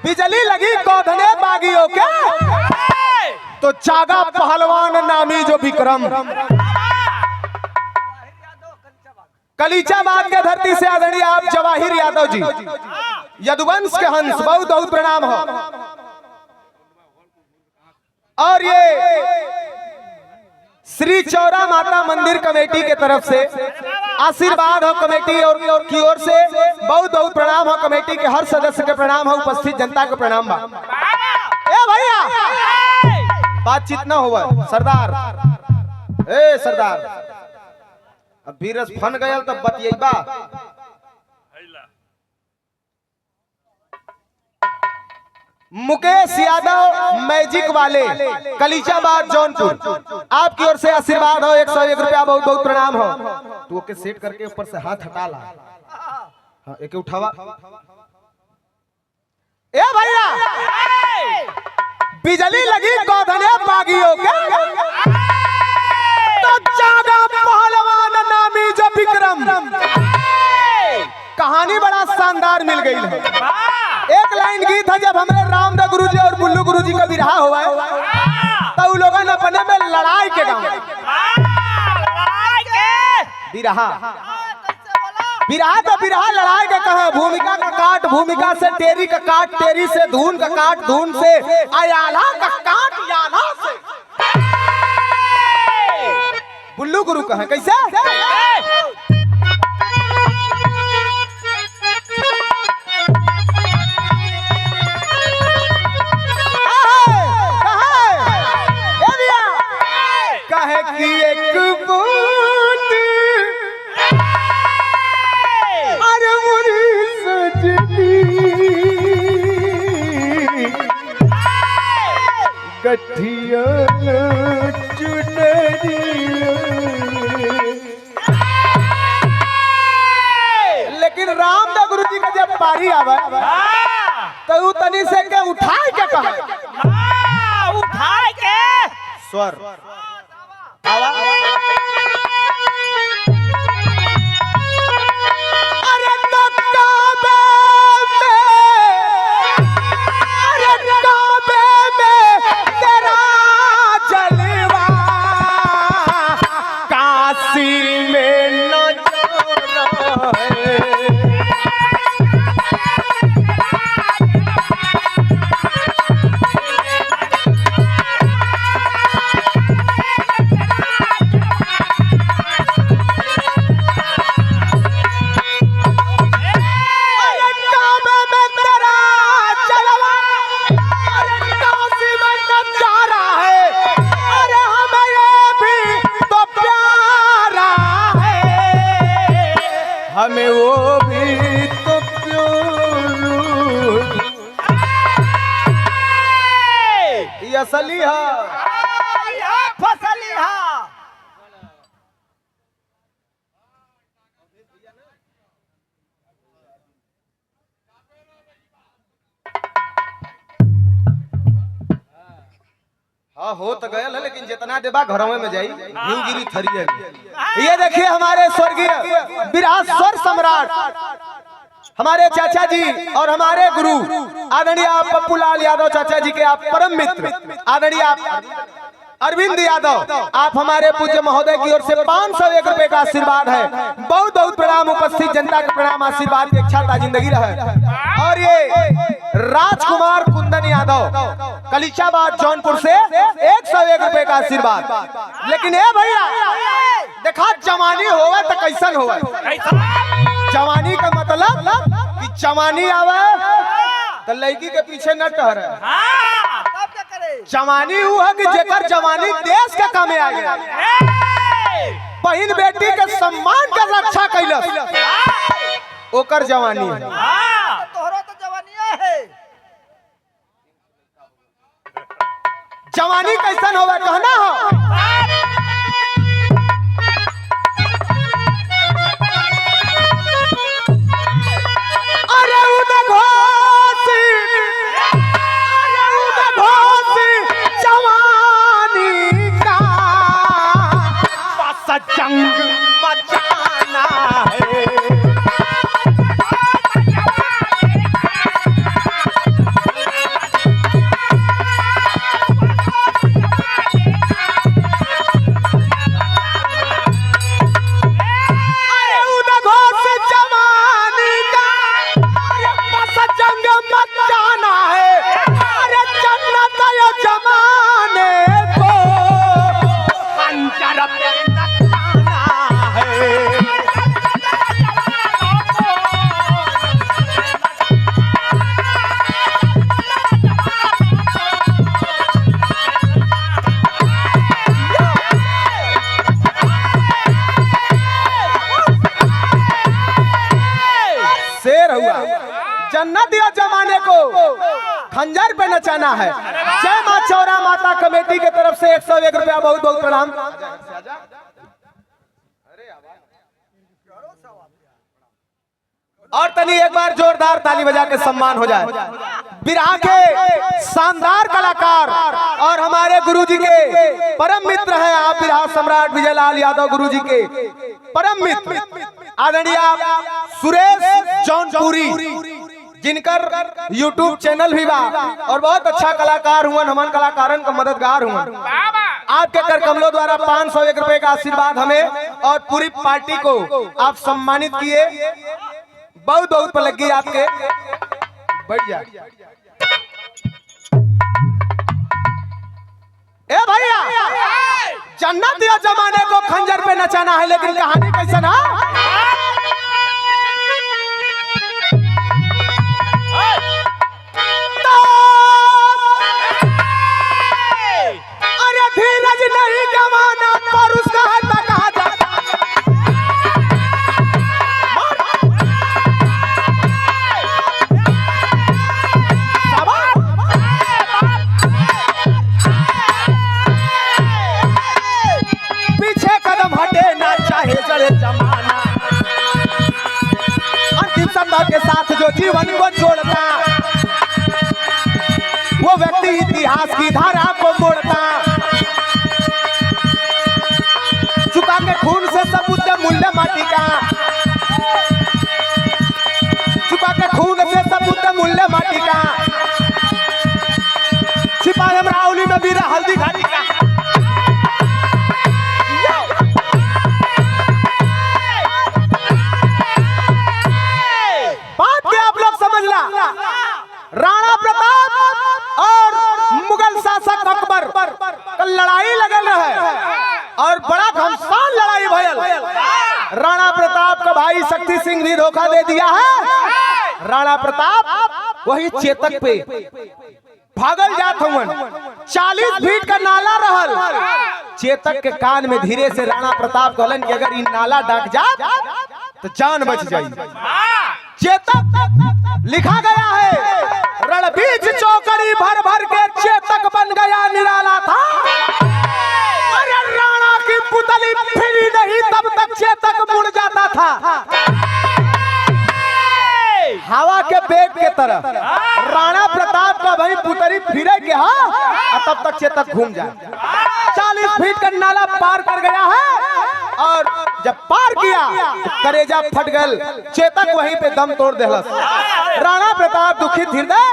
बिजली लगी कौधने बागियों के, तो जागा पहलवान नामी जो विक्रम। कलीचाबाद के धरती से आदरणीय आप जवाहिर यादव जी, यदुवंश के हंस, बहुत बहुत प्रणाम हो। और ये श्री चौरा माता मंदिर कमेटी के तरफ से आशीर्वाद हो, कमेटी और की ओर से बहुत बहुत प्रणाम हो। कमेटी के हर सदस्य के प्रणाम हो, उपस्थित जनता को प्रणाम बा। ए भैया बातचीत ना हुआ सरदार, ए सरदार अब बीरस फन गयल तब बतियेबा। मुकेश यादव मैजिक वाले कलीचाबाद जौनपुर, आपकी ओर से आशीर्वाद हो, 101 रुपया, बहुत बहुत प्रणाम हो। तू ओके सेट करके ऊपर से हाथ हटा ला। हाँ एक उठावा। ए भैया बिजली लगी कौधने बागियों के, तो जागा पहलवान नामी जो विक्रम। कहानी बड़ा शानदार मिल गई है। एक लाइन गीत है, जब हमारे रामदेव गुरुजी और बुल्लू गुरुजी का विरहा हुआ है, तो उन लोगों ने अपने में लड़ाई के गाँव विरहा विरहा तो विरहा लड़ाई का कहा। भूमिका का काट भूमिका से, टेरी का काट टेरी से, धून का काट धून से, आयाला का काट याला से। बुल्लू गुरु कहा कैसे? कहे कि एक बूंद अरे मुरी सजनी गठिया चुनरिया। लेकिन रामदेव गुरु जी का जब पारी आवे तो तनी से के उठाए के कहा, उठाए के स्वर आवा। अरे काबे में तेरा जलवा, काशी में नजारा है। हमें वो भी तो ये असली है, फसली है। हाँ हो तो गया है, लेकिन जितना देबा घरों में जाई गिरी थरी है। ये देखिए हमारे स्वर्गीय विरासर सम्राट हमारे चाचा जी और हमारे गुरु आदरणीय पप्पू लाल यादव चाचा जी के आप परम मित्र आदरणीय आप अरविंद यादव, आप हमारे पूज्य महोदय की ओर से 501 रुपए का आशीर्वाद है। बहुत बहुत प्रणाम, उपस्थित जनता का प्रणाम, आशीर्वाद की इच्छा जिंदगी रहे। और ये राजकुमार कुंदन यादव कलीचाबाद जौनपुर से 101 रुपए का आशीर्वाद। लेकिन ये भैया देखा जवानी होगा तो कैसन होगा। जवानी का मतलब कि जवानी आवे तो लड़की के पीछे न टहरे। जवानी वो है कि जेकर जवानी देश के कामे आ गया, बहन बेटी के सम्मान के रक्षा कैलस, ओकर जवानी है। तोहरा तो जवानी है। जवानी कैसन होवे कहना हो। जंग मचाना है। जमाने को खंजर पे नचाना है। जय मां चौरा माता कमेटी की तरफ से 101 रुपया बहुत बहुत प्रणाम। और तनी एक बार जोरदार ताली बजा के सम्मान हो जाए। बिरहा के शानदार कलाकार और हमारे गुरुजी के परम मित्र हैं आप, बिरहा सम्राट विजयलाल यादव गुरुजी के परम मित्र आदरणीय सुरेश जौनपुरी, जिनकर YouTube चैनल भी बा और बहुत अच्छा कलाकार हुआ, हमन कलाकारन का मददगार हुआ। आपके कर कमलों द्वारा 501 रुपए का आशीर्वाद हमें और पूरी पार्टी को आप सम्मानित किए। बहुत बहुत पलगी आपके। बैठ जा ए भैया, जन्नत या जमाने को खंजर पे नचाना है, लेकिन कहानी कैसा ना। अरे धीरज नहीं गवाना पर उसका हाथ कहा जाता। जमाना अंतिम सत्ता के साथ जो जीवन को जोड़ता, वो व्यक्ति इतिहास की धारा को मोड़ता। चुका के खून से सबूत मूल्य माटी का, चुका के खून से सबूत मूल्य माटी का, छिपा अमरावली में बीरा हल्दी घाटी का। राणा प्रताप और मुगल शासक अकबर का लड़ाई लगल है और बड़ा घमसान लड़ाई भयल। राणा प्रताप का भाई शक्ति सिंह भी धोखा दे दिया है। राणा प्रताप वही चेतक पे भागल जात हुआ, 40 फीट का नाला रहल। चेतक के कान में धीरे से राणा प्रताप कहलन कि अगर इन नाला डाक जा तो जान बच जाई। चेतक लिखा गया है, रणबीज चौकड़ी भर भर के चेतक बन गया निराला था। अरे राणा की पुतली फिरी नहीं तब तक चेतक मुड़ जाता था। हवा के बेग के तरह राणा प्रताप का भाई पुतली फिरे के हाँ, तब तक चेतक घूम जाए। 40 फीट का नाला पार कर गया है और जब पार किया तो करेजा फट गल। चेतक वहीं पे दम तोड़ देहलस। राणा प्रताप दुखित हृदय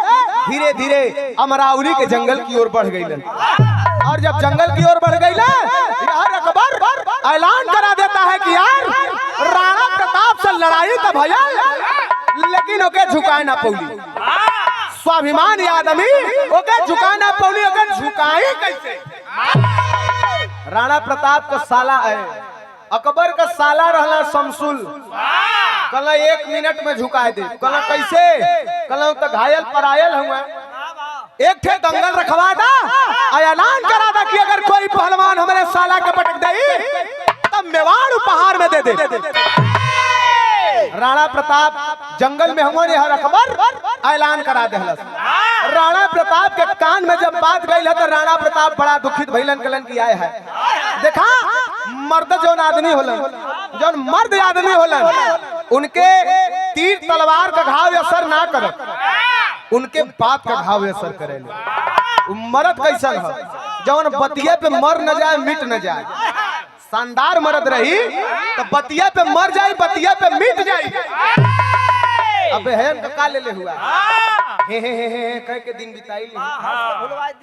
धीरे धीरे अमरावली के जंगल की ओर बढ़ गई। और जब जंगल की ओर बढ़ गई यार, अकबर ऐलान करा देता है कि यार राणा प्रताप से लड़ाई तो भैया, लेकिन ओके झुकाए ना पौली। स्वाभिमान आदमी ओके झुकाए ना पौली, ओके झुकाई कैसे। राणा प्रताप का साला है, अकबर का साला रहला शमसुल। कल 1 मिनट में झुका दे। कल कैसे, कल तो घायल परायल हुआ। एक ठे दंगल रखवा दा, ऐलान करा दा कि अगर कोई पहलवान हमारे साला के पटक दे तब मेवाड़ उपहार में दे दे। राणा प्रताप जंगल में हुआ, हर अकबर ऐलान करा दे। राणा प्रताप के कान में जब बात गई है तो राणा प्रताप बड़ा दुखित भइलन, कलन की आए है। देखा मर्द जौन आदमी होलन, जौन मर्द आदमी होलन, उनके तीर तलवार का घाव असर ना करे, उनके बात का घाव असर करे। मर्द कैसा है जौन बतिया पे मर न जाए मिट न जाए। शानदार मर्द रही तो बतिया पे मर जाए, बतिया पे मिट जाए। अबे है का ले हुआ हे कह के दिन बिताई ली।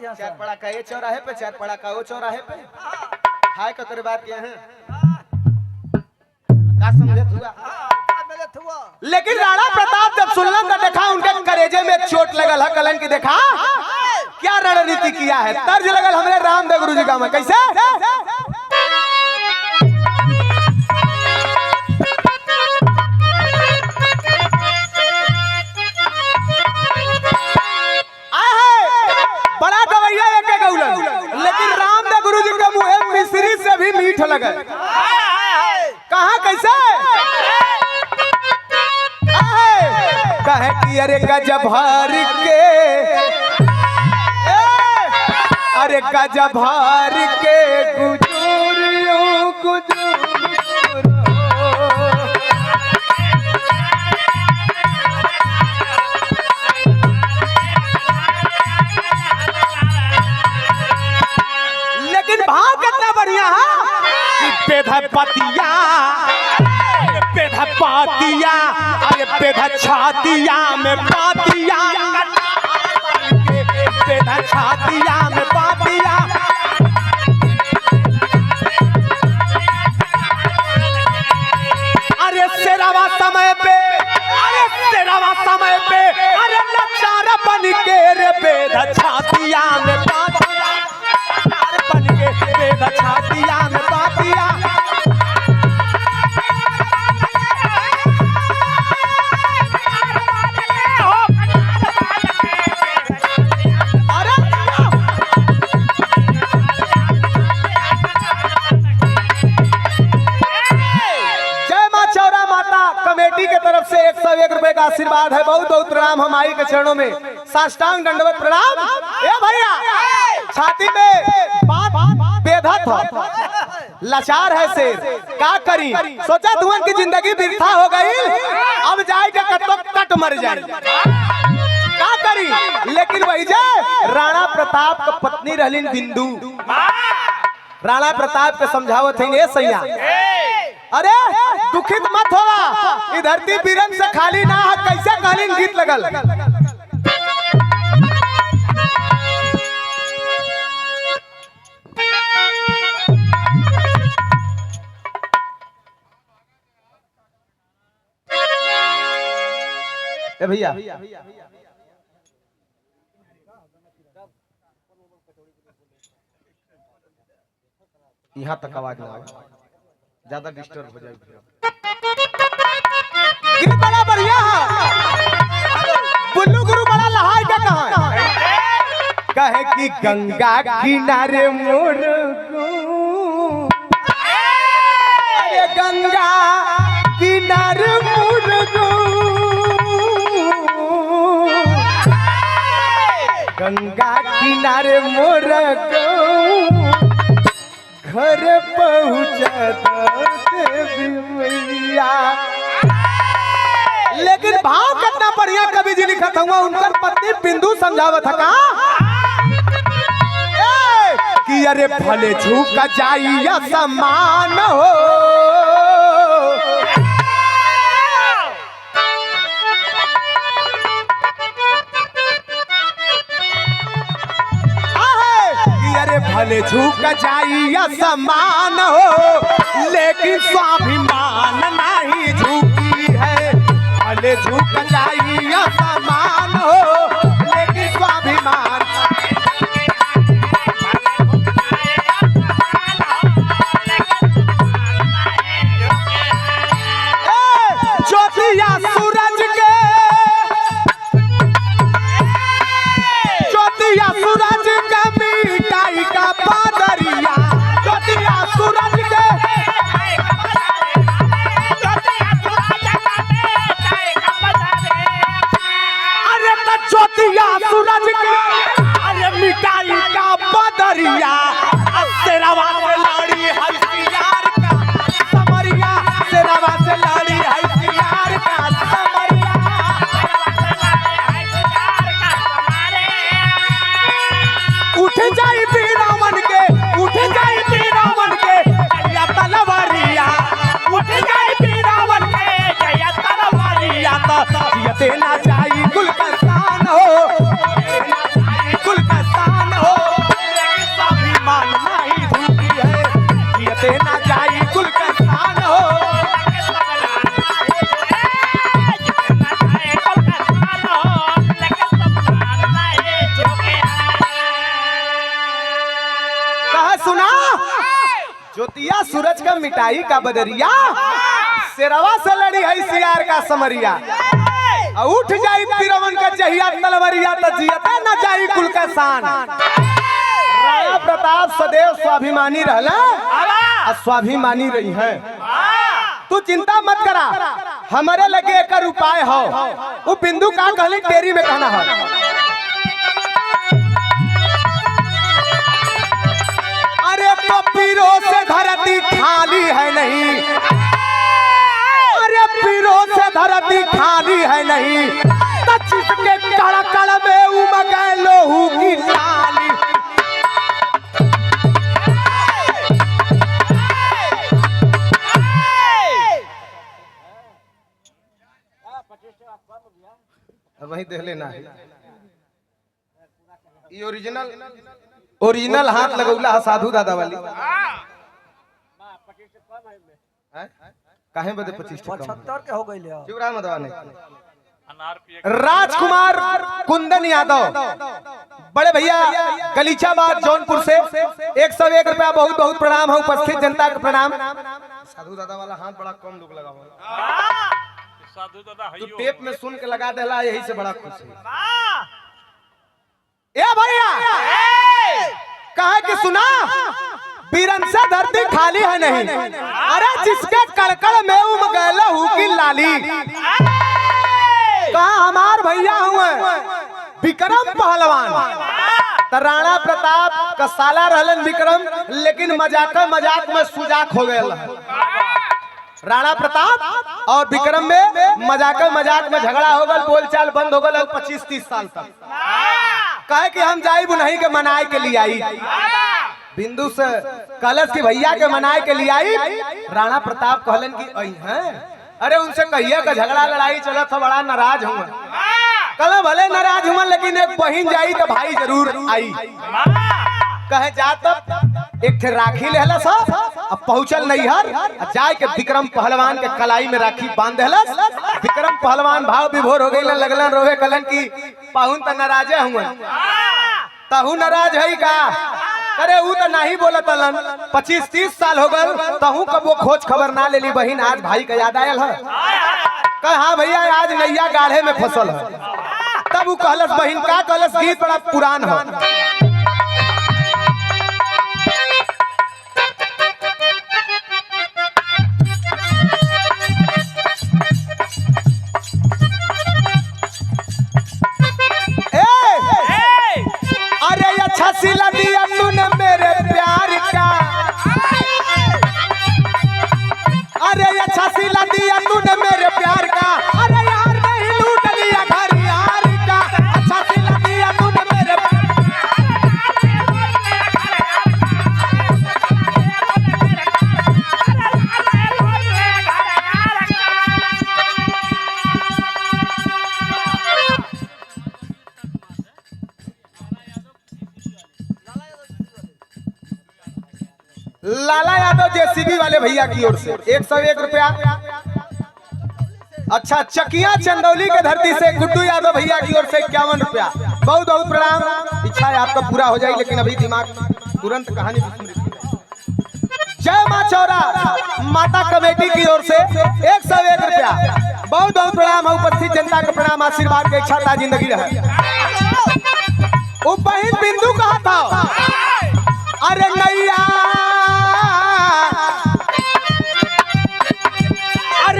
चार पड़ा का ये चौराहे पे, चार पड़ा का वो चौराहे पे खाए का करे बात क्या है का समझत हुआ। लेकिन राणा प्रताप जब सुनला तो देखा उनके करेजे में चोट लगल है। कलन की देखा क्या रणनीति किया है, तर्ज लगल हमारे रामदेव गुरु जी का में। कैसे बड़ा गवैया एक गौलन, लेकिन रामदेव गुरु जी के मुँह मिश्री से भी मीठ लगे। कहा कैसे कहे कि अरे गजब भर के अरे गजब भर के गुजूरियों गुजूर लेकिन भाव कितना बढ़िया है कि पेधा पतिया पेधा पातिया अरे पेधा छातिया में पातिया पेधा छातिया में पातिया अरे सेरावा समय पे अरे लचार बन के रे पेधा छातिया में पातिया बन के पेधा छातिया में पातिया कमेटी के तरफ से 101 रुपए का आशीर्वाद है। बहुत बहुत प्रणाम हम आई के चरणों में साष्टांग दंडवत प्रणाम। ए भैया छाती में बात बेधा था लाचार है शेर का करी सोचा तुमन की जिंदगी बिरथा हो गई अब जाए के कट मर जाए का करी लेकिन वही जे राणा प्रताप का पत्नी रहलीन बिंदु राणा प्रताप के समझावत है सैया अरे दुखित मत होगा ये धरती बीरन से खाली ना है कैसे कालीन गीत लगल ए भैया यहाँ तक आवाज ना आए ज्यादा डिस्टर्ब हो जाएगी गीत बड़ा बढ़िया बुल्लू गुरु बड़ा लहाई का कहे कि गंगा किनारे मोर अरे गंगा किनारे मोर गंगा किनारे मोर घर पहुँचा लेकिन भाव कितना बढ़िया कवि जी लिखा था उनका पत्नी बिंदु समझावत था कि अरे भले झुक जाइया समान हो भले झुक जाइया समान हो लेकिन स्वाभिमान नहीं झुकी है भले झुक जाइया समान हो लेकिन स्वाभिमान ज्योतिया सूरज के ज्योतिया सूरज का मिटाई का पादरिया ज्योतिया सूरज के अरे ज्योतिया सूरज के अरे मिटाई का पादरिया तेरावा से लड़ी है यार का समरिया तेरावा से लड़ी है यार का समरिया उठ जाई बीरामन के उठ जाई बीरामन के जया तलवारिया उठ जाई बीरामन के जया तलवारिया तो जियते ना जाई गुलकस्तान हो गुलकस्तान हो स्वाभिमान नहीं झूठी है जियते ना जाई गुलकस्तान हो सुना ज्योतिया सूरज का मिटाई का बदरिया शेरवा से लड़ी है सियार का समरिया उठ जाई बीरवन का जहिया तलवरिया तो जियता न जाई कुल का शान राणा प्रताप सदैव स्वाभिमानी रहला और स्वाभिमानी रही है तू चिंता मत करा, हमारे लगे एक उपाय हो। वो बिंदु का कहली तेरी में कहना है, अरे पीरों से धरती खाली है नहीं, अरे पीरों से धरती खाली है नहीं, जिसके कड़ कड़ में उमगे लोहू की लाली। वही देख लेना है, ये ओरिजिनल हाथ लगौला है साधु दादा वाली। काहे बदे 25 के हो गई ले शिवराम मदवा ने। राजकुमार कुंदन यादव बड़े भैया गलीचाबाद जौनपुर से 101 रुपया बहुत बहुत प्रणाम है। उपस्थित जनता का प्रणाम। साधु दादा वाला हाथ बड़ा कम लोग लगा हुआ, साधु दादा तो टेप में सुन के लगा देला, यही से बड़ा खुश है। ए भैया कहा कि सुना, बीरन से धरती खाली है नहीं, अरे जिसके कड़कड़ में उमगे लहू की लाली। कहा हमार भैया हुए विक्रम पहलवान, राणा प्रताप का साला रहलन विक्रम, लेकिन मजाक में सुजाक हो गया। राणा प्रताप और विक्रम में मजाक में झगड़ा हो गल, बोलचाल बंद हो गल 25-30 साल तक। कहे कि हम जाई नहीं के मनाए के लिए आई, बिंदु से कलश की भैया के मनाए के लिए आई। राणा प्रताप कहलन कि आई हैं, अरे उनसे कहिए का झगड़ा लड़ाई चला था, बड़ा नाराज हूँ। कल भले नाराज हुआ, लेकिन एक बहन जाई तो भाई जरूर आई। कहे जा तब एक थे राखी लेहला सा, अब पहुंचल नैहर, जाए के विक्रम पहलवान के कलाई में राखी बांध देहलस। विक्रम पहलवान भाव विभोर हो गई, लगलन रोवे, कलन की पाहुन तो नाराजे हुए, तहु नाराज है का? अरे वो तो नहीं बोला तलन, 25-30 साल हो गए तहु कब वो खोज खबर ना ले ली बहन, आज भाई का याद आयल है। कहा हाँ भैया आज नैया गाढ़े में फसल है। तब वो कहलस बहन का कहलस, गीत बड़ा पुरान है। सिला दिया तूने मेरे प्यार का, अरे अच्छा सिला दिया तूने मेरे प्यार का, अरे यार नहीं लूट लिया घर यार का, अच्छा सिला दिया तूने मेरे लाला यादव जेसीबी वाले भैया की ओर से 101 रुपया। अच्छा चकिया चंदौली के धरती से गुड्डू यादव भैया की ओर से 51 रुपया। बहुत बहुत प्रणाम। इच्छा है आपका पूरा हो जाए, लेकिन अभी दिमाग तुरंत कहानी जय माँ चौरा माता कमेटी की ओर से 101 रुपया। बहुत बहुत प्रणाम है। उपस्थित जनता का प्रणाम, आशीर्वाद के इच्छा ता जिंदगी रहे। वो बहन बिंदु कहा था, अरे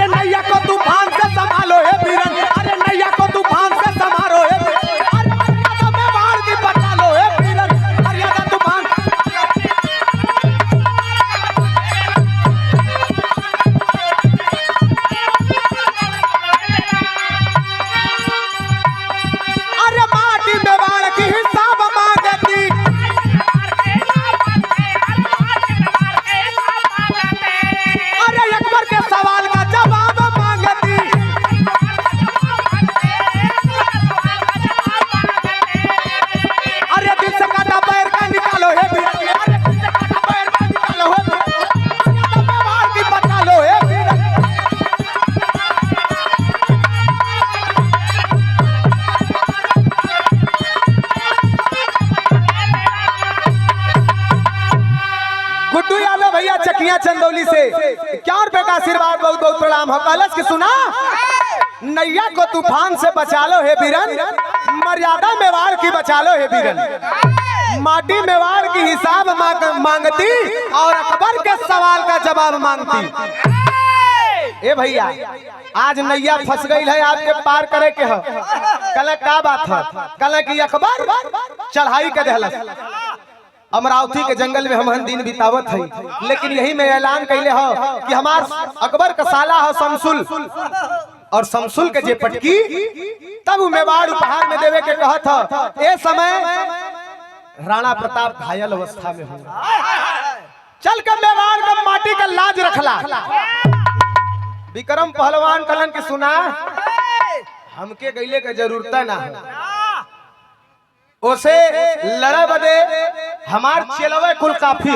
नैया को तूफान से संभालो है बीरन, अरे नैया को तूफान से संभालो है, अरे मर्यादा में बाढ़ की बचा लो है बीरन, मर्यादा तूफान। अरे माटी में बाढ़ की हिसाब मांगती, अरे अकबर के सवाल का जवाब चकिया चंदौली से 51 रुपए का आशीर्वाद। बहुत बहुत प्रणाम। कलश की सुना, नैया को तूफान से बचा लो हे बीरन, मर्यादा मेवाड़ की बचा लो हे बीरन। माटी मेवाड़ की हिसाब मांगती और अकबर के सवाल का जवाब मांगती। ए भैया आज नैया फंस गई है, आपके पार करे के हो। कल का बात है, कल की अखबार चढ़ाई के दहलस अमरावती के जंगल में हम दिन बितावत है, लेकिन यही में ऐलान कैले हो कि हमार अकबर का साला हो शमसुल, और शमसुल के जे पटकी तब मेवाड़ उपहार में देवे के कहत हो। ए समय राणा प्रताप घायल अवस्था में हो, चल कर मेवाड़ का माटी का लाज रखला। विक्रम पहलवान कलन की सुना, हमके गईले के जरूरत ना है, ओसे लड़े बदे हमार चेलवे कुल काफी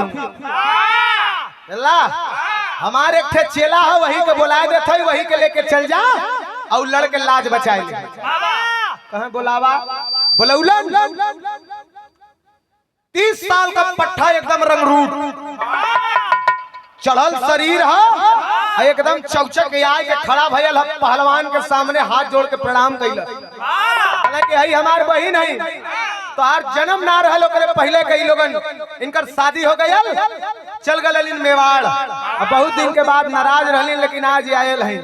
हमारे एक थे चेला है, वही के बुलाए देते, वही के लेके चल जा और लड़के लाज बचाए ले। कहे बुलावा बुलौलन 30 साल का पट्टा एकदम रंगरूट चढ़ल शरीर है, एकदम चौचक आए के खड़ा भयल है, पहलवान के सामने हाथ जोड़ के प्रणाम कैला। हालांकि हई हमार बहिन है, तो हर जन्म ना रहल ओकरे पहले कई लोगन इनकर शादी हो गयल, चल गए मेवाड़। बहुत दिन के बाद नाराज रहलिन, लेकिन आज आयल है।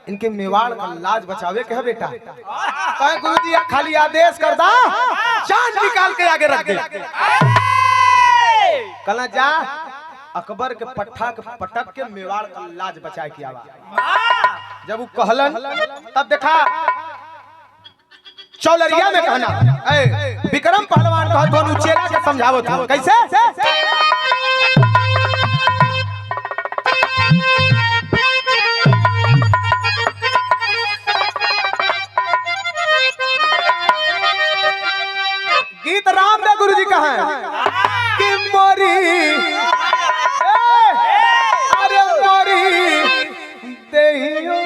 इनके मेवाड़ का लाज बचावे के है बेटा। कहे गुरुजी खाली आदेश कर दा, जान निकाल के आगे रख दे। कल जा अकबर के पट्टा के पटक के मेवाड़ का लाज बचाए के आवा। जब वो कहलन तब देखा चौलरिया में कहना विक्रम पहलवान कहा दोनों चेला के समझावो था कैसे। गीत रामदेव गुरु जी का है कि मोरी अरे मोरी देहियो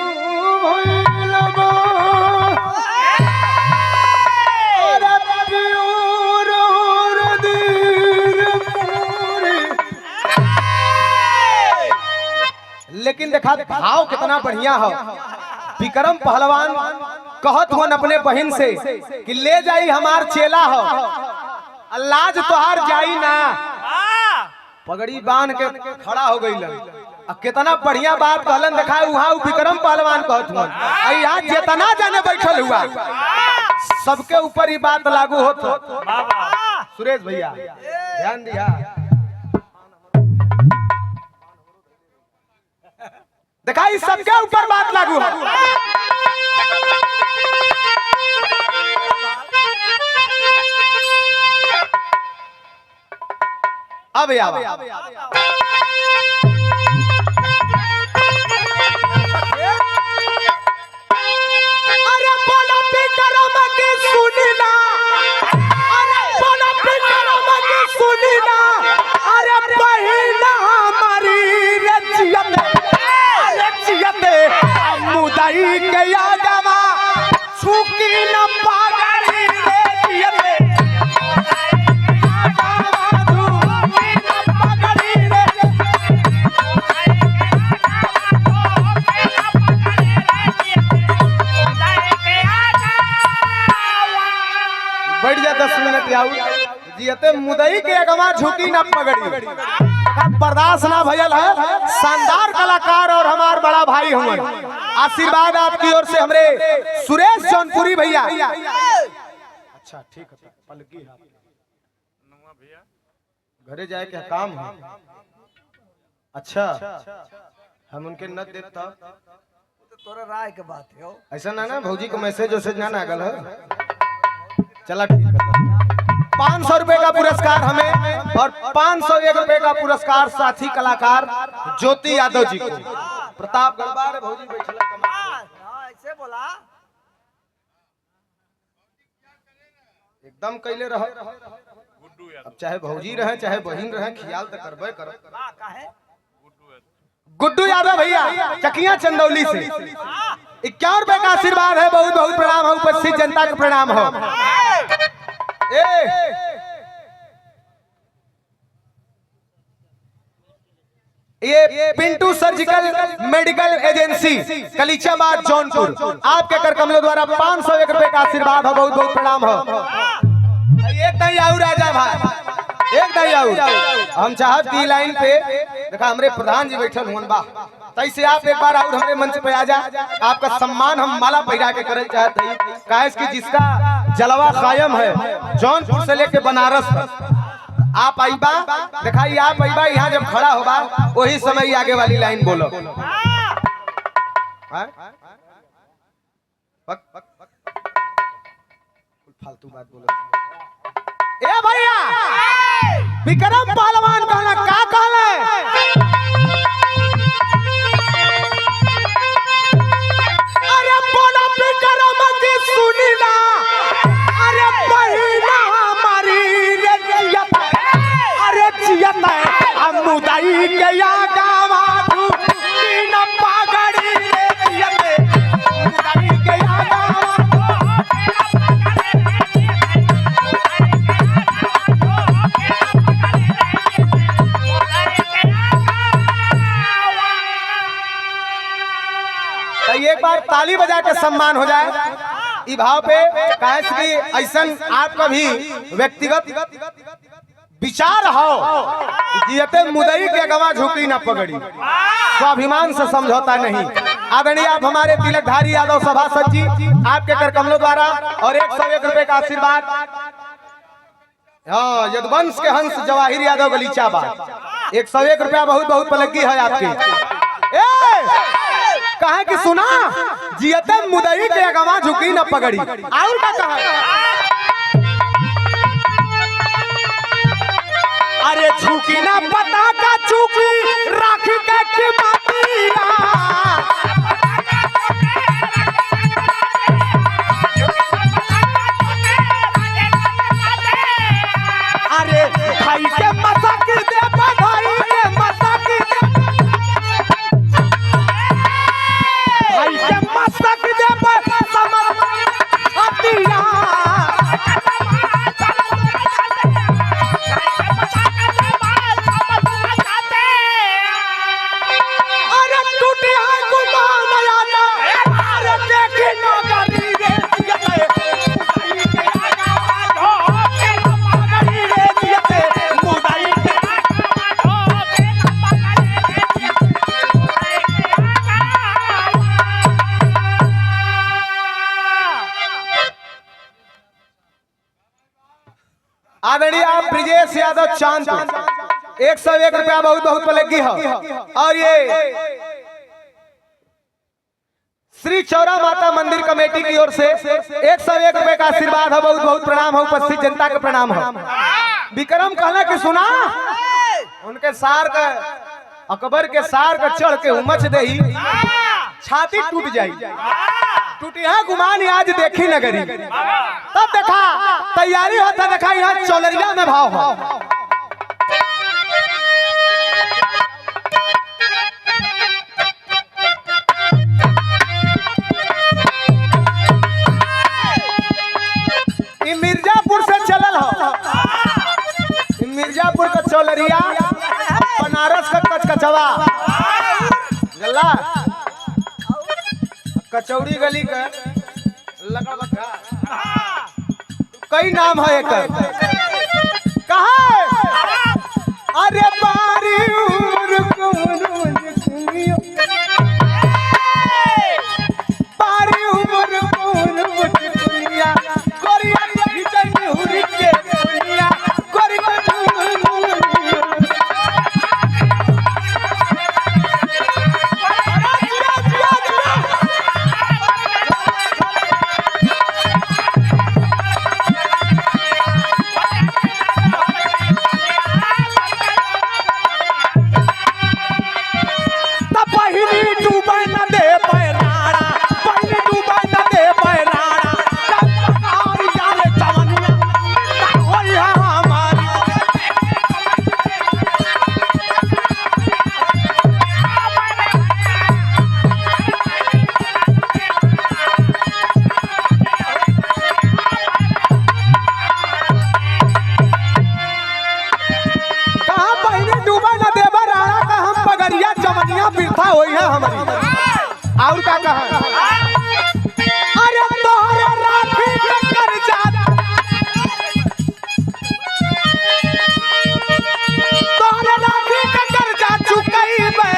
भइलबा अरे प्यूर रदीर मोरी। लेकिन देखा भाव कितना बढ़िया हो। विक्रम पहलवान कहत हुन अपने बहन से कि ले जाई हमार चेला हो, लाज तोहार जाई ना। पगड़ी बांध के खड़ा हो गई। कितना बढ़िया बात कहलन देखा, वहाँ विक्रम पहलवान कहत हुन यहाँ जितना जाने बैठल हुआ सबके ऊपर ही बात लागू होत। सुरेश भैया ध्यान दिया, देखा इस सबके ऊपर बात लागू हो। अब अरे बोला विक्रम की सुनिना, अरे बोला विक्रम की सुनिना, अरे बहिना हमारी रचियत मुदई के यादवा छुकी न पागली रचियत। बैठ जा 10 मिनट आऊ जियते मुदई के अगवा झुकी न पगड़ी। बर्दाश्त ना भयल है। शानदार कलाकार और हमार बड़ा भाई हुए, आशीर्वाद आपकी ओर से हमरे सुरेश जौनपुरी भैया। अच्छा ठीक है, पलकी घरे जाए के काम है। अच्छा हम उनके न देता तोरा राय के बात है, ऐसा ना भौजी को मैसेज वैसेज ना आगल है। चला ठीक है, 500 रुपए का पुरस्कार हमें और 501 रुपए का पुरस्कार साथी कलाकार ज्योति यादव जी को। प्रताप गढ़वार भौजी ऐसे बोला एकदम कैले रह। अब चाहे भौजी रहे चाहे बहन रहे, ख्याल तो करबे कर। गुड्डू यादव भैया चकिया चंदौली से 51 रुपए का आशीर्वाद है। बहुत बहुत प्रणाम है, उपस्थित जनता का प्रणाम हो। ये Pintu surgical medical agency Kalichabad Jaunpur आपके कर कमलों द्वारा 501 रुपए का आशीर्वाद हो। बहुत बहुत प्रणाम हो। एक नहीं आऊ राजा भाई, एक नहीं आऊ। हम चाहत की लाइन पे देखा हमरे प्रधान जी बैठल हुन बा तैसे आप एक बार और हमारे मंच पे आ जा, आपका सम्मान हम माला पहिरा के करे चाहते हैं, काहे कि जिसका जलवा कायम है जौनपुर से लेके बनारस तक। आप आईबा, दिखाई आप आईबा, यहाँ जब खड़ा होगा वही समय आगे वाली लाइन बोलो। फालतू बात बोलो। ए भैया विक्रम पहलवान कहना का कहले, अरे बोला विक्रम की सुनी ना, अरे पहिला हमारी रे जियत, अरे जियत अमुदाई के या गावा तीन पागड़ी रे जियत अमुदाई के या गावा। एक बार ताली बजा के सम्मान हो जाए ई भाव पे, काहे कि ऐसन आपका भी व्यक्तिगत विचार हो, जियते मुदई के गवा झुकी न पगड़ी, स्वाभिमान से समझौता नहीं। आदरणीय आप हमारे तिलकधारी यादव सभासद जी, आपके कर कमलों द्वारा और 101 रुपए का आशीर्वाद। हाँ, यदुवंश के हंस जवाहिर यादव गलीचाबाद 101 रुपया बहुत बहुत पलकी है आपकी। कहे कि सुना जियते मुदई के अगवा झुकी न पगड़ी, और क्या कहा, अरे झुकी ना पता का चुकी राखी के मातिया, अरे भाई के मजाक दे भाई के मजाक दे, भाई के मजाक दे समर हतिया, अरे टूटी है गुमान यादा, अरे देखी ना गरी रे आदरणीय आप ब्रिजेश यादव चांदपुर 101 रुपया बहुत बहुत पलगी है। और ये श्री चौरा माता मंदिर कमेटी की ओर से 101 रुपए का आशीर्वाद है, बहुत बहुत प्रणाम है, उपस्थित जनता का प्रणाम है। विक्रम कहना कि सुना उनके सार का अकबर के सार का चढ़ के उमच दे छाती टूट जाई, टूटी है गुमान आज देखी नगरी, तब देखा तैयारी होता, देखा यहाँ चौलरिया में भाव हो। मिर्जापुर से चलल हो, मिर्जापुर का चौलरिया, बनारस का कचकचवा गल्ला, कचौड़ी गली का कई नाम है एक, कहा अरे बारी बारी उम्र कोरिया कोरिया हुरी के कोरिया कोरिया और क्या कहा, अरे तोहरे राखी के कर्जा, तोहरे राखी के कर्जा चुकैबे,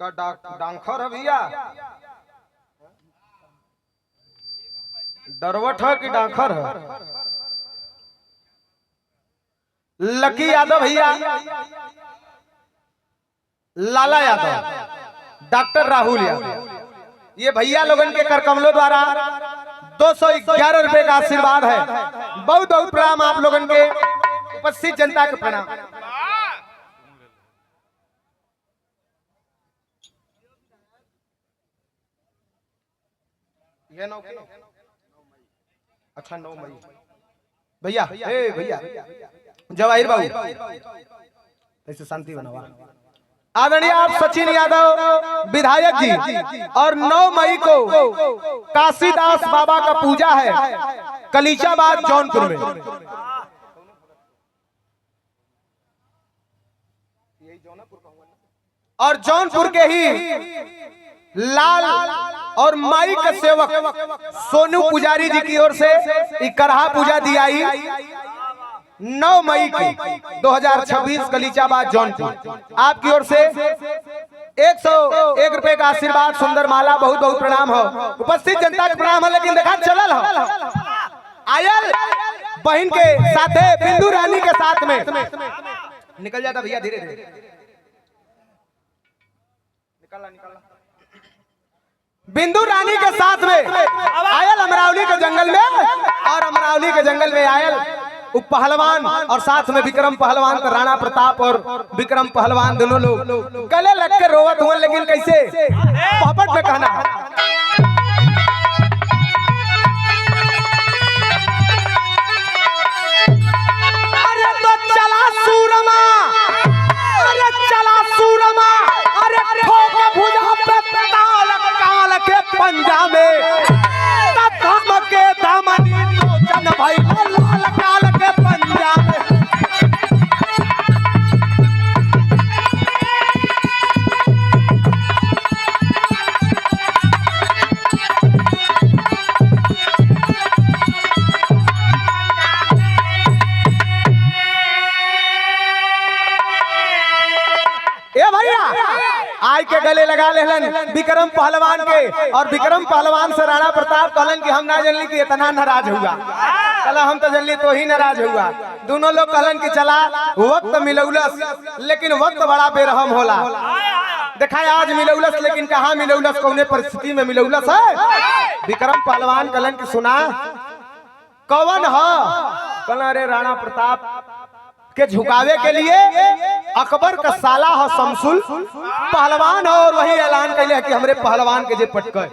का डांखर है भैया, डरवट है कि डांखर है? लकी यादव भैया, लाला यादव, डॉक्टर राहुल यादव, ये भैया लोगन के कर कमलों द्वारा 211 रुपए का आशीर्वाद है। बहुत बहुत प्रणाम आप लोगन के, उपस्थित जनता के प्रणाम। ये 9 अच्छा 9 मई भैया, ए भैया जवाहिर बाबू ऐसे शांति बनावा। आदरणीय आप सचिन यादव विधायक जी, और 9 मई को काशीदास बाबा का पूजा है कलीचाबाद जौनपुर में। और जौनपुर के ही लाल और माई का सेवक सोनू पुजारी जी की ओर से करहा पूजा दी आई 9 मई की 2026 कलीचाबाद जौनपुर। आपकी ओर से 101 रुपए का आशीर्वाद, सुंदर माला, बहुत बहुत प्रणाम हो। उपस्थित जनता का प्रणाम है। लेकिन देखा चलल हो आयल बहन के साथ बिंदु रानी के साथ में निकल जाता भैया, धीरे धीरे निकल। बिंदु रानी के साथ में आयल अमरावली के जंगल में, और अमरावली के जंगल में आयल उप पहलवान और साथ में विक्रम पहलवान का राणा प्रताप और विक्रम पहलवान दोनों लोग गले लग के रोवत हुए। लेकिन कैसे पॉपट में कहना, अरे तो चला सूरमा, अरे चला सूरमा, अरे ठोक भुजा पे ताल काल के पंजा में धम के दामनी लोचन भाई लाल काल के पंजा में। ए भैया आई के गले लगा लेलन विक्रम पहलवान के, और विक्रम पहलवान से राणा प्रताप कहलन कि हम ना जानली कि इतना नाराज हुआ। चला हम तो जानली तो ही नाराज हुआ। दोनों लोग कहलन कि चला वक्त मिलौलस, लेकिन वक्त बड़ा बेरहम होला। देखा आज मिलौलस, लेकिन कहाँ मिलौलस, कौने परिस्थिति में मिलौलस है। विक्रम पहलवान कहलन कि सुना कौन है? कहला अरे राणा प्रताप के झुकावे के लिए अकबर का साला है शमसुल पहलवान, और वही ऐलान कैले कि हमरे पहलवान के जे पटकर।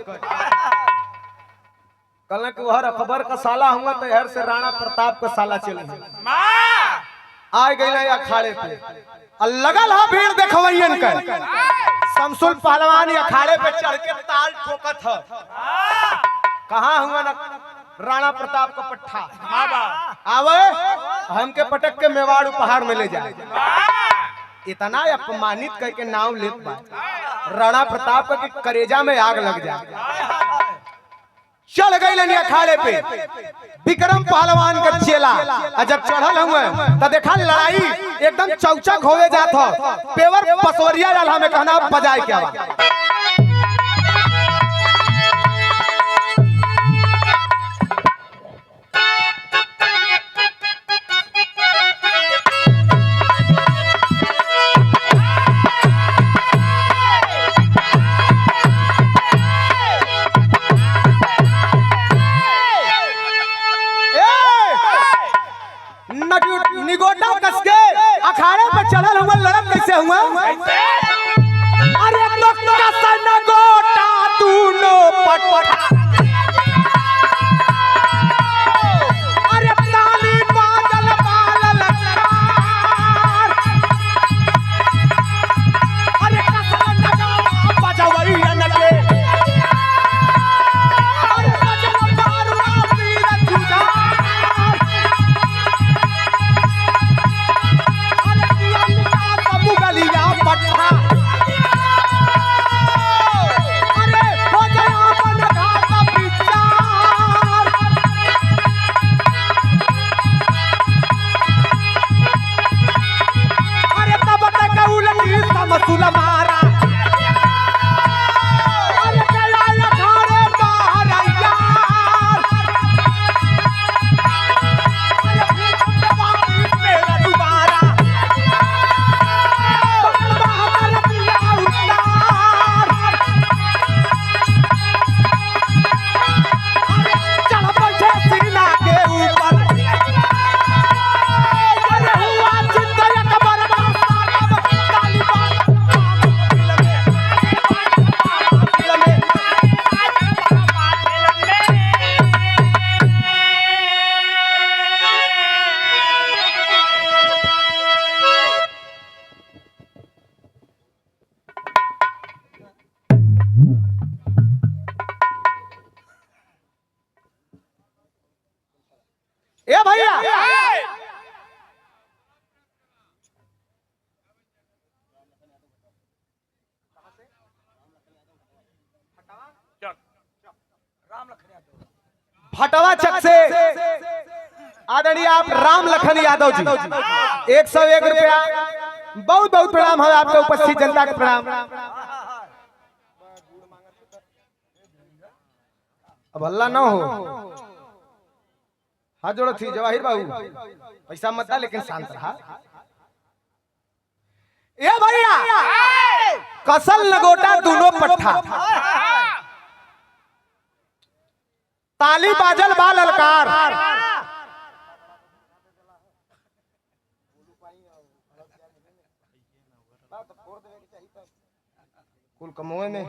कहला कि वह अकबर का साला हुआ तो हर से राणा प्रताप का साला चले आ गई अखाड़े पे। लगल है भीड़ देखवैयन के, शमसुल पहलवान अखाड़े पे चढ़ के ताल ठोकत है। कहाँ हुआ ना राणा प्रताप का पट्टा, आवे हमके पटक के मेवाड़ उपहार में ले जाए। इतना अपमानित करके नाम लेत बा राणा प्रताप का कि करेजा में आग लग जाए। चढ़ गई अखाड़े पे विक्रम पहलवान का चेला, और जब चढ़ल हुए तो देखा लड़ाई एकदम चौचक होवे जात हो। पेवर पसोरिया डाल हमें कहना बजाए क्या बात। निगोटा कस के अखाड़े पे चढ़ल हुआ, लड़त कैसे हुआ? अरे तो कस नगोटा तूनो पटपटा, अरे ताली बादल बालल कार, अरे कस नगा बजवैयन के, अरे बजल मारुआ वीर जुझार, मुगलिया पट्टा, अरे हो गया अपन घाट विचार, अरे तब तक उलटी समसुल मारा, भटवा चक से आदरणीय आप राम लखन यादव जी 101 रुपया। बहुत बहुत प्रणाम है आपके उपस्थित जनता का प्रणाम। अब हल्ला ना हो, हाथ जोड़ो थी जवाहिर बाबू, पैसा मत लेकिन शांत रहा। ये भैया कसल लगोटा दोनों पट्ठा, ताली बाजल बा ललकार, कुल कमोए में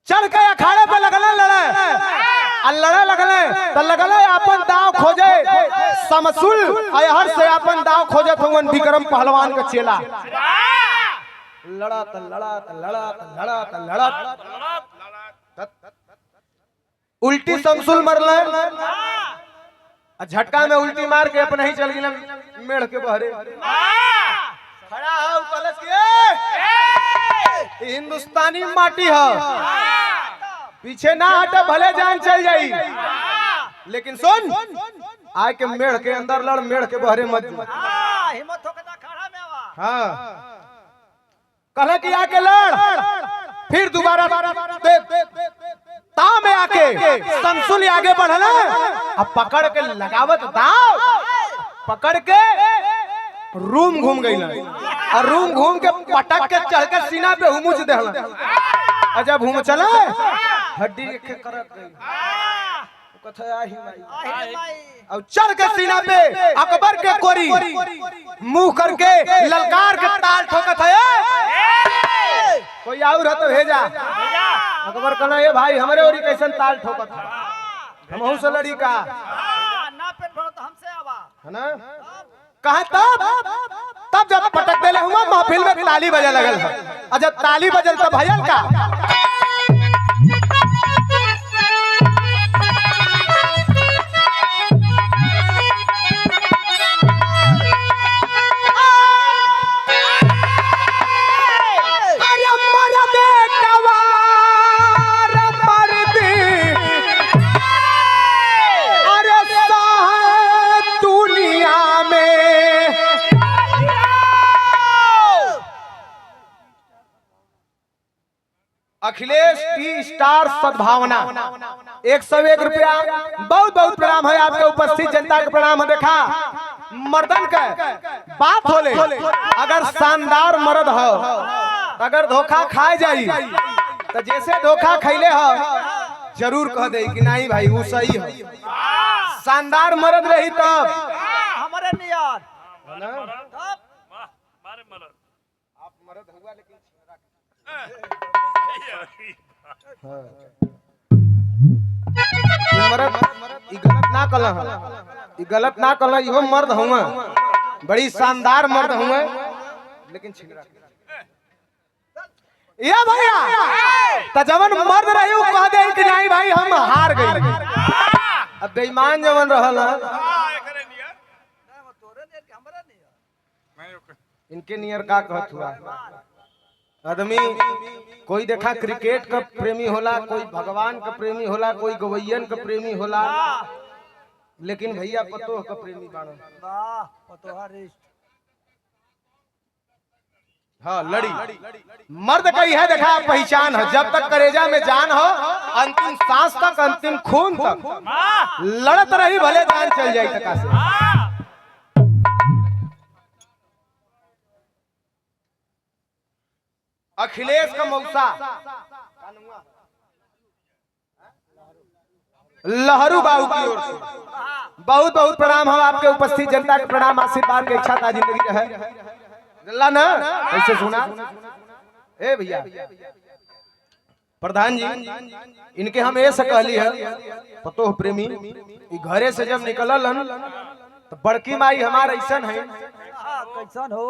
चढ़ के अखाड़े पे लगले लड़े और लड़े लगले तो लगले अपन दाव खोजे समसुल अयहर से अपन दाव खोजे भगवान विक्रम पहलवान का चेला। लड़ा त लड़ा त लड़ा त लड़ा त लड़ा उल्टी समसुल मरले, झटका में उल्टी मार के अपने ही चल गया मेढ़ के बहरे। खड़ा है कलश के हिंदुस्तानी माटी है, पीछे ना हटे भले जान चल जाई, लेकिन सुन आए के मेढ़ के अंदर लड़, मेढ़ के बहरे मत हिम्मत होके खड़ा में आवा। हाँ कल की आके लड़, फिर दोबारा ताव में आके समसुल आगे बढ़ना, अब पकड़ के लगावत दाव, पकड़ के रूम घूम गई और रूम घूम के पटक के चढ़ के सीना पे हुमुच देहला। जब हुम चला हड्डी के करत गई कथा आही माई, अब चढ़ के सीना पे अकबर के कोरी मुंह करके ललकार के ताल ठोकत है। कोई और है तो भेजा। अकबर कहना ये भाई हमारे ओरी कैसन ताल ठोकत है, हमहू से लड़ी का ना पेट भरो तो हमसे आवा है ना। कहा तब जब पटक देले हुआ महफिल में ताली बजे लगल है, और जब ताली बजल तब भयल का अखिलेश टी स्टार सद्भावना 101 रुपया। बहुत बहुत प्रणाम है आपके उपस्थित जनता के प्रणाम है। देखा मर्दन का बात होले, अगर शानदार मर्द हो अगर धोखा खाए जाई तो जैसे धोखा खैले हो जरूर कह दे कि नहीं भाई वो सही है। शानदार मर्द रही तब हमारे नियर आप मर्द हुआ लेकिन गलत ना कल इहो मर्द हुआ, बड़ी शानदार मर्द हुआ लेकिन ये भैया तो जवन मर्द रही कह दे कि नहीं भाई हम हार गए। अब बेईमान जवन रहल इनके नियर का कहत हुआ। आदमी कोई देखा क्रिकेट का प्रेमी होला, कोई भगवान का प्रेमी होला, कोई गवैयन का प्रेमी होला, लेकिन भैया पतोह का प्रेमी बाणो। वाह पतोहा रिश्त। हाँ लड़ी मर्द का यह देखा पहचान है, जब तक करेजा में जान हो अंतिम सांस तक अंतिम खून तक लड़त रही भले जान चल जाए तका से। अखिलेश का मौसा लहरू बाबू की ओर से बहुत बहुत प्रणाम हम आपके उपस्थित जनता के प्रणाम, आशीर्वाद के इच्छा था जिंदगी रहे अल्लाह ना। ऐसे सुना ए भैया प्रधान जी इनके हम ऐसे कहली है पतोह प्रेमी घरे से जब निकलल तो बड़की माई हमार ऐसा है कैसन हो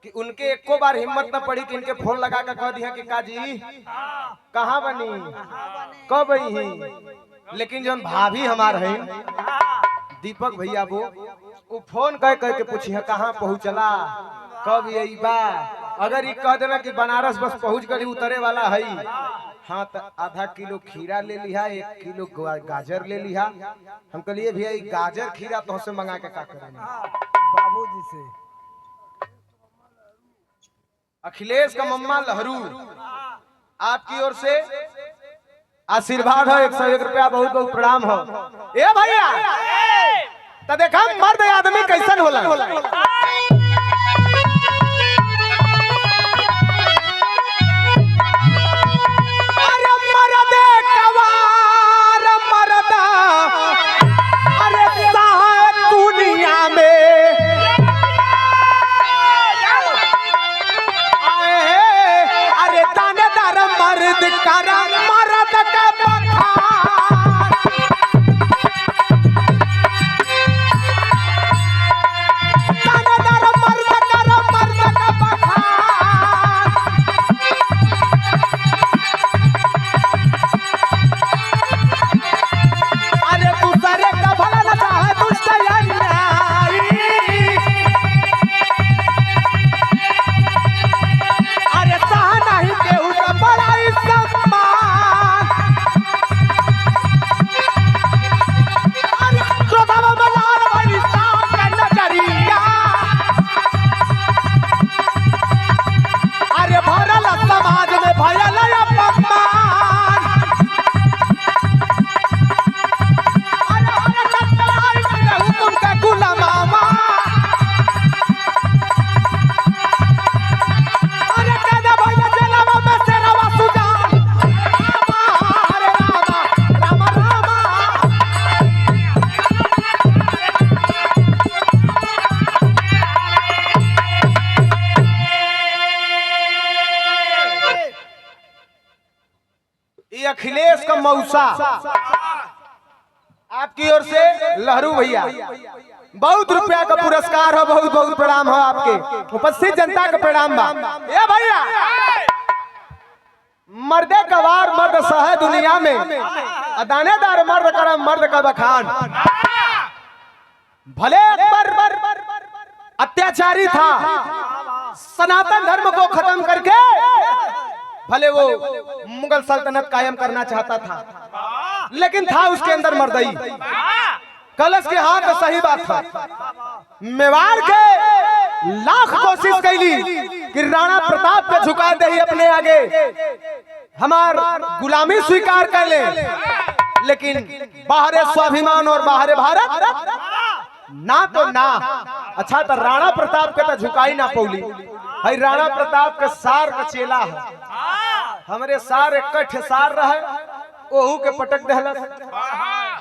कि उनके एको बार हिम्मत न पड़ी कि इनके फोन लगा कर कह दिया कि काजी कहाँ बनी कब ही, लेकिन जो भाभी हमार है दीपक भैया वो फोन कह के पूछी है कहाँ पहुँचला कब यही बा। अगर ये कह देना कि बनारस बस पहुँच गई उतरे वाला है हाँ तो आधा किलो खीरा ले लिया, 1 किलो गाजर ले लिया। हम कहलिए भैया ये गाजर खीरा तो हमसे मंगा के का करेंगे। बाबूजी से अखिलेश का मम्मा लहरू आपकी ओर से आशीर्वाद हो, 101 रुपया बहुत बहुत प्रणाम हो। ए भैया तो देखा मर्द आदमी कैसन होला। अरे मर्दे कवार मर्दा, अरे साहब दुनिया में अरे दानेदार मर्द करा मर्द का बखान। दानेदार मर्द करा मर्द का बखान। अरे दूसरे का भला न चाहे दुष्ट अन्यायी। अरे सहा नहीं केहू का बड़ाई सम्मान। अरे क्रोधवा में लाल भइल सांप के नजरिया। अरे भरल समाज में भयल अपमान। अरे हर टकराई में हुकुम का गुलामा। अरे कहना भैया जेलवा में शेरवा सुजान। अरे रामा रामा रामा। ये अखिलेश का मौसा आपकी ओर से लहरू भैया बहुत रुपया का पुरस्कार हो, बहुत बहुत प्रणाम हो आपके उपस्थित जनता का प्रणाम बा। ए भैया मर्दे कवार मर्द सह दुनिया में, दानेदार मर्द कर मर्द का बखान। भले अकबर अत्याचारी था, सनातन धर्म को खत्म करके भले वो मुगल सल्तनत कायम करना चाहता था, लेकिन था उसके अंदर मर्दई। कलश के हाथ में सही बात था। मेवाड़ के लाख कोशिश कैली कि राणा प्रताप पे झुका दे ही अपने आगे, हमार गुलामी स्वीकार कर ले, लेकिन बाहरे स्वाभिमान और बाहरे भारत ना तो ना। अच्छा तो राणा प्रताप के तो झुकाई ना पौली। हई राणा प्रताप के सार का चेला है, हमरे सार इकट्ठ सार रहे, ओहू के पटक दहलस,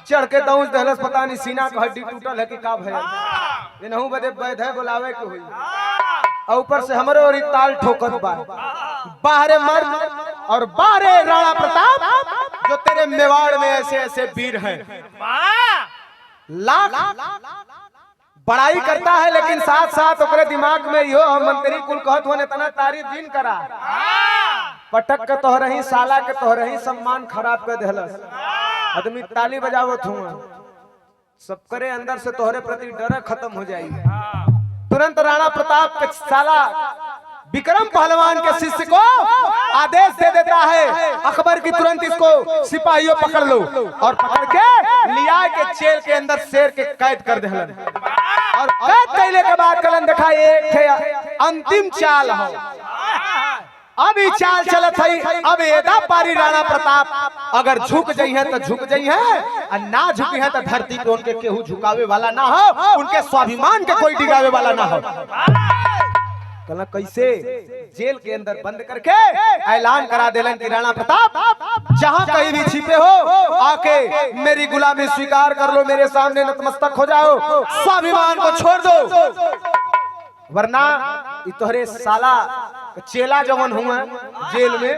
चढ़ के दौड़ दहलस, पता नहीं सीना का हड्डी टूटल है कि का भयल। इनहू बदे वैध है बुलावे के हुई, और ऊपर से हमरे और ताल ठोकर बा। बाहरे मर्द और बाहरे राणा प्रताप जो तेरे मेवाड़ में ऐसे ऐसे वीर हैं। लाख बड़ाई करता है, लेकिन साथ साथ ओकरे दिमाग में यो मंत्री कुल कहत होने तना तारीफ दिन करा। पटक के तोहरही साला के तोहरही सम्मान खराब कर देहलस। आदमी ताली बजावत हुआ, सब करे अंदर से तोहरे प्रति डर खत्म हो जाई। तुरंत राणा प्रताप के साला विक्रम पहलवान के शिष्य को आदेश दे देता है अकबर की तुरंत इसको सिपाहियों पकड़ लो, और पकड़ के लिया के जेल के अंदर शेर के कैद कर देहलन। और कैद कैले के बाद कलन देखा एक अंतिम चाल हो। अब ये चाल चलत है, अब एदा पारी राणा प्रताप अगर झुक जाई है तो झुक जाई है, और ना झुकी है तो धरती पे उनके केहू झुकावे वाला ना हो, उनके स्वाभिमान के कोई डिगावे वाला ना हो। कहला कैसे जेल के अंदर बंद करके ऐलान करा देलन कि राणा प्रताप जहां कहीं भी छिपे हो आके मेरी गुलामी स्वीकार कर लो, मेरे सामने नतमस्तक हो जाओ, स्वाभिमान को छोड़ दो, वरना तोहरे साला चेला जवन हुआ जेल में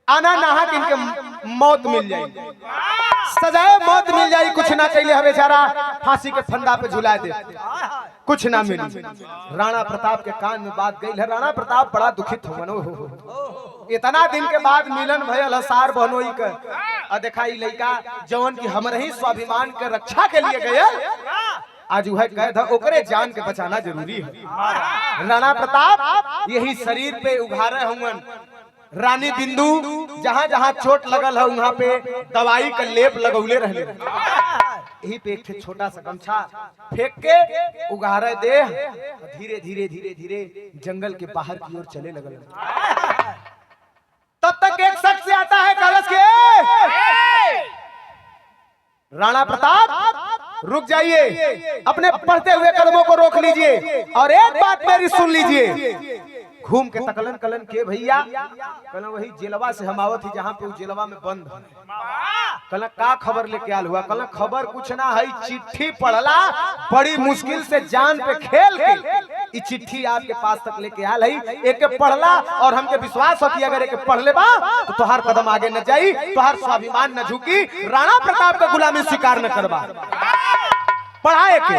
आना नहा कि इनके मौत मिल जाए, सजाए मौत मिल जाए। कुछ ना चाहिए हमें बेचारा फांसी के फंदा पे झुला दे, कुछ ना मिली। राणा प्रताप के कान में बात गई है। राणा प्रताप बड़ा दुखित हो, इतना दिन के बाद मिलन भयल हसार बहनोई के, और देखा लड़का जवन की हमरे ही स्वाभिमान के रक्षा के लिए गए, आज वह कैद है, ओकरे जान के बचाना जरूरी है। राणा प्रताप यही शरीर पे उघारे हुए रानी बिंदु जहाँ जहाँ चोट लगल है वहाँ पे दवाई का लेप लगौले रहले यही पे एक ठे छोटा सा गमछा फेंक के उगारे दे धीरे धीरे धीरे धीरे जंगल के बाहर की ओर चले लगल। तब तक एक शख्स आता है कलश के राणा प्रताप रुक जाइए, अपने बढ़ते हुए कदमों को रोक लीजिए और एक बात मेरी सुन लीजिए। घूम के तकलन कलन के भैया कल वही जेलवा से हम आवत ही जहाँ पे जेलवा में बंद कल का खबर लेके आल हुआ। कल खबर कुछ ना है, चिट्ठी पढ़ला बड़ी मुश्किल से जान पे खेल के चिट्ठी आपके पास तक लेके आल है। एक पढ़ला और हमके विश्वास हो कि अगर एक पढ़ ले बा तो तोहार कदम आगे न जाई, तोहार स्वाभिमान न झुकी, राणा प्रताप का गुलामी स्वीकार न करबा। पढ़ाए के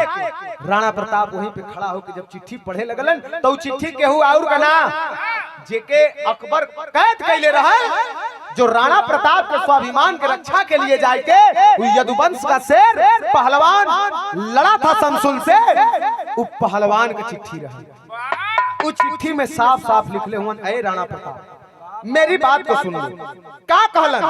राणा प्रताप वहीं पे खड़ा होकर जब चिट्ठी पढ़े लगलन तो चिट्ठी केहू और का ना जेके अकबर कैद कैले रहल, जो राणा प्रताप के स्वाभिमान के रक्षा के लिए जाए के यदुवंश का शेर पहलवान लड़ा था शमशुल से, वो पहलवान की चिट्ठी रही। उस चिट्ठी में साफ साफ लिखले हुए, ऐ राणा प्रताप मेरी बात को सुनो। क्या कहलन